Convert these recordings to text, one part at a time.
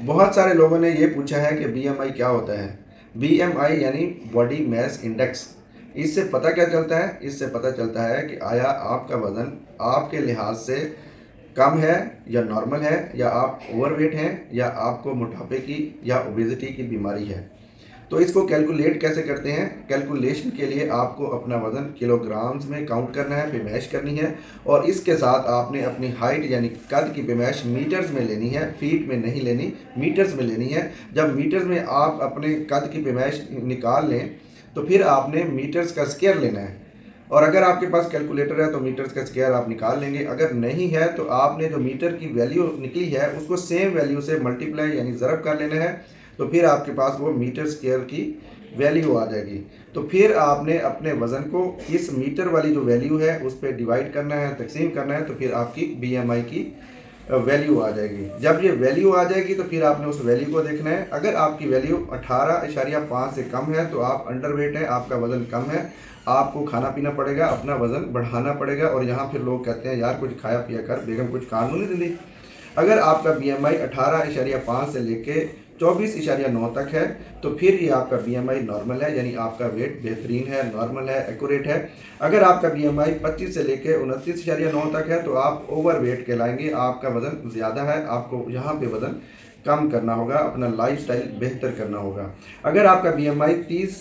बहुत सारे लोगों ने ये पूछा है कि बीएमआई क्या होता है। बीएमआई यानी बॉडी मैस इंडेक्स। इससे पता क्या चलता है? इससे पता चलता है कि आया आपका वज़न आपके लिहाज से कम है या नॉर्मल है, या आप ओवरवेट हैं, या आपको मोटापे की या ओबेसिटी की बीमारी है। तो इसको कैलकुलेट कैसे करते हैं? कैलकुलेशन के लिए आपको अपना वज़न किलोग्राम्स में काउंट करना है, पैमाइश करनी है, और इसके साथ आपने अपनी हाइट यानी कद की पैमाइश मीटर्स में लेनी है, फीट में नहीं लेनी, मीटर्स में लेनी है। जब मीटर्स में आप अपने कद की पैमाइश निकाल लें तो फिर आपने मीटर्स का स्क्वायर लेना है, और अगर आपके पास कैलकुलेटर है तो मीटर्स का स्क्वायर आप निकाल लेंगे। अगर नहीं है तो आपने जो मीटर की वैल्यू निकली है उसको सेम वैल्यू से मल्टीप्लाई यानी ज़रब कर लेना है, तो फिर आपके पास वो मीटर स्क्वायर की वैल्यू आ जाएगी। तो फिर आपने अपने वज़न को इस मीटर वाली जो वैल्यू है उस पर डिवाइड करना है, तकसीम करना है, तो फिर आपकी बीएमआई की वैल्यू आ जाएगी। जब ये वैल्यू आ जाएगी तो फिर आपने उस वैल्यू को देखना है। अगर आपकी वैल्यू 18.5 से कम है तो आप अंडरवेट है, आपका वज़न कम है, आपको खाना पीना पड़ेगा, अपना वज़न बढ़ाना पड़ेगा। और यहाँ फिर लोग कहते हैं यार कुछ खाया पिया कर, बेगम कुछ कानूनी दी। अगर आपका बीएमआई 18.5 से लेके 24.9 तक है तो फिर ये आपका बीएमआई नॉर्मल है, यानी आपका वेट बेहतरीन है, नॉर्मल है, एक्यूरेट है। अगर आपका बीएमआई 25 से लेके 29.9 तक है तो आप ओवर वेट कहलाएंगे, आपका वज़न ज़्यादा है, आपको यहाँ पे वज़न कम करना होगा, अपना लाइफस्टाइल बेहतर करना होगा। अगर आपका बीएमआई 30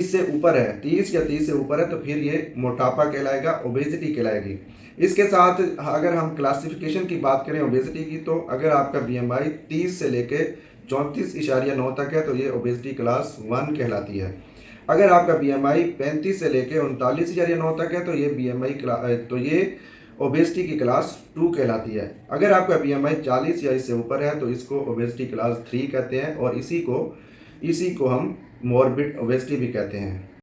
से ऊपर है, 30 या 30 से ऊपर है, तो फिर ये मोटापा कहलाएगा, ओबेसिटी कहलाएगी। इसके साथ अगर हम क्लासिफिकेशन की बात करें ओबेसिटी की, तो अगर आपका बीएमआई 30 से लेके 34.9 तक है तो ये ओबेसिटी क्लास 1 कहलाती है। अगर आपका बीएमआई 35 से लेके 39.9 तक है तो ये ओबेसिटी की क्लास 2 कहलाती है। अगर आपका बीएमआई 40 या इससे ऊपर है तो इसको ओबेसिटी क्लास 3 कहते हैं, और इसी को हम मॉर्बिड ओबेसिटी भी कहते हैं।